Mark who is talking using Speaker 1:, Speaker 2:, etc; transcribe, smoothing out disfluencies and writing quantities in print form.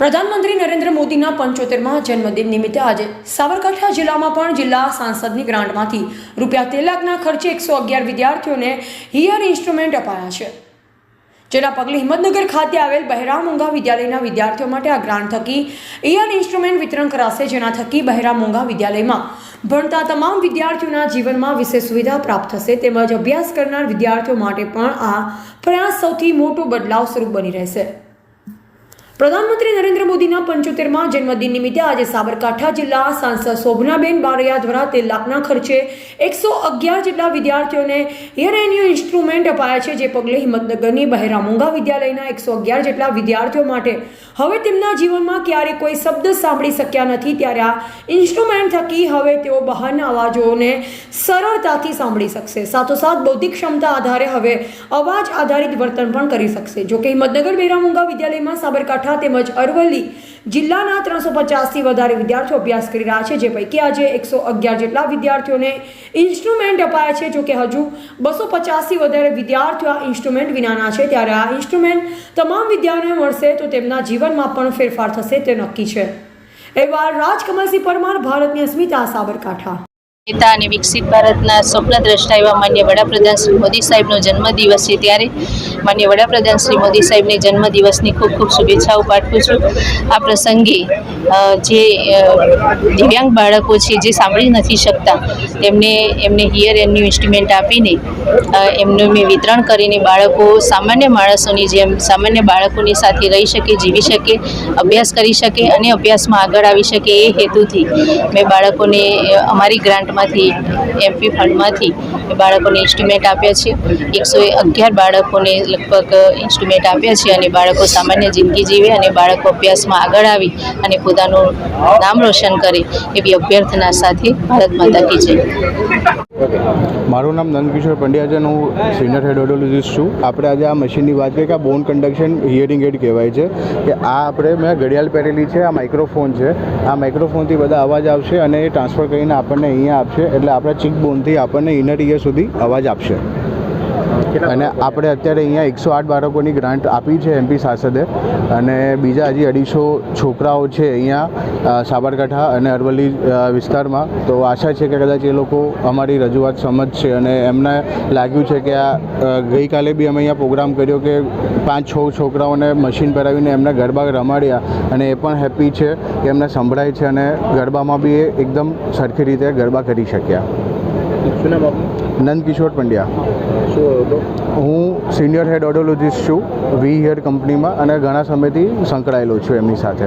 Speaker 1: પ્રધાનમંત્રી નરેન્દ્ર મોદીના 75મા જન્મદિન નિમિત્તે આજે સાબરકાંઠા જિલ્લામાં પણ જિલ્લા સાંસદની ગ્રાન્ટમાંથી ₹13 લાખના ખર્ચે 111 વિદ્યાર્થીઓને હિયર ઇન્સ્ટ્રુમેન્ટ અપાયા છે, જેના પગલે હિંમતનગર ખાતે આવેલ બહેરા મૂંગા વિદ્યાલયના વિદ્યાર્થીઓ માટે આ ગ્રાન્ટ થકી હિયર ઇન્સ્ટ્રુમેન્ટ વિતરણ કરાશે, જેના થકી બહેરા મૂંગા વિદ્યાલયમાં ભણતા તમામ વિદ્યાર્થીઓના જીવનમાં વિશેષ સુવિધા પ્રાપ્ત થશે, તેમજ અભ્યાસ કરનાર વિદ્યાર્થીઓ માટે પણ આ પ્રયાસ સૌથી મોટો બદલાવ સ્વરૂપ બની રહેશે। પ્રધાનમંત્રી નરેન્દ્ર મોદીના 75મા જન્મદિન નિમિત્તે આજે સાબરકાંઠા જિલ્લા સાંસદ શોભનાબેન બારૈયા દ્વારા 13 લાખના ખર્ચે 111 જેટલા વિદ્યાર્થીઓને હિયર એન્યુ ઇન્સ્ટ્રુમેન્ટ અપાયા છે, જે પગલે હિંમતનગરની બહેરા મૂંગા વિદ્યાલયના 111 જેટલા વિદ્યાર્થીઓ માટે હવે તેમના જીવનમાં ક્યારેય કોઈ શબ્દ સાંભળી શક્યા નથી, ત્યારે આ ઇન્સ્ટ્રુમેન્ટ થકી હવે તેઓ બહારના અવાજોને સરળતાથી સાંભળી શકશે, સાથોસાથ બૌદ્ધિક ક્ષમતા આધારે હવે અવાજ આધારિત વર્તન પણ કરી શકશે। જોકે હિંમતનગર બહેરા મૂંગા વિદ્યાલયમાં સાબરકાંઠા તેમજ અરવલ્લી જિલ્લાના 350થી વધારે વિદ્યાર્થીઓ અભ્યાસ કરી રહ્યા છે, જે પૈકી આજે 111 જેટલા વિદ્યાર્થીઓને ઇન્સ્ટ્રુમેન્ટ અપાયા છે। જોકે હજુ 250થી વધારે વિદ્યાર્થીઓ આ ઇન્સ્ટ્રુમેન્ટ વિનાના છે, ત્યારે આ ઇન્સ્ટ્રુમેન્ટ તમામ વિદ્યાર્થીઓને મળશે તો તેમના જીવનમાં પણ ફેરફાર થશે તે નક્કી છે। એવા રાજકમલસિંહ પરમાર, ભારતની અસ્મિતા, સાબરકાંઠા।
Speaker 2: नेता અને વિકસિત ભારતના સ્વપ્નદ્રષ્ટા એવા માન્ય વડાપ્રધાન શ્રી મોદી સાહેબનો જન્મદિવસ છે, ત્યારે માન્ય વડાપ્રધાન શ્રી મોદી સાહેબને જન્મદિવસની ખૂબ ખૂબ શુભેચ્છાઓ પાઠવું છું। આ પ્રસંગે જે દિવ્યાંગ બાળકો છે, જે સાંભળી નથી શકતા, એમને હિયર એન્યુ ઇન્સ્ટ્રુમેન્ટ આપીને એમનું મેં વિતરણ કરીને બાળકો સામાન્ય માણસોની જેમ સામાન્ય બાળકોની સાથે રહી શકે, જીવી શકે, અભ્યાસ કરી શકે અને અભ્યાસમાં આગળ આવી શકે, એ હેતુથી મેં બાળકોને અમારી ગ્રાન્ટ MP ફંડમાંથી બાળકોને ઇન્સ્ટ્રુમેન્ટ આપ્યા છે। 111 બાળકોને લગભગ ઇન્સ્ટ્રુમેન્ટ આપ્યા છે અને બાળકો સામાન્ય જિંદગી જીવે અને બાળકો અભ્યાસમાં આગળ આવી અને પોતાનું નામ રોશન કરે એવી અભ્યર્થના સાથે ભારત માતા કી જય।
Speaker 3: મારું નામ નંદકિશોર પંડ્યા છે, હું સિનિયર હેડ ઓડિયોલોજિસ્ટ છું। આપણે આજે આ મશીનની વાત કરીએ કે આ બોન કન્ડક્શન હિયરિંગ એડ કહેવાય છે, કે આ આપણે મેં ઘડિયાળ પહેરેલી છે, આ માઇક્રોફોન છે, આ માઇક્રોફોનથી બધા અવાજ આવશે અને એ ટ્રાન્સફર કરીને આપણને અહીંયા આપશે, એટલે આપણા ચીક બોનથી આપણને ઇનર ઇયર સુધી અવાજ આપશે। અને આપણે અત્યારે અહીંયા 108 બાળકોની ગ્રાન્ટ આપી છે MP સાંસદે, અને બીજા હજી 250 છોકરાઓ છે અહીંયા સાબરકાંઠા અને અરવલ્લી વિસ્તારમાં। તો આશા છે કે કદાચ એ લોકો અમારી રજૂઆત સમજશે, અને એમને લાગ્યું છે કે આ ગઈકાલે બી અમે અહીંયા પ્રોગ્રામ કર્યો કે 5-6 છોકરાઓને મશીન પહેરાવીને એમને ગરબા રમાડ્યા, અને એ પણ હેપી છે કે એમને સંભળાય છે અને ગરબામાં બી એ એકદમ સરખી રીતે ગરબા કરી શક્યા। શું નામ આપનું? નંદકિશોર પંડ્યા। હું સિનિયર હેડ ઓડિયોલોજિસ્ટ છું વી હિયર કંપનીમાં, અને ઘણા સમયથી સંકળાયેલો છું એમની સાથે।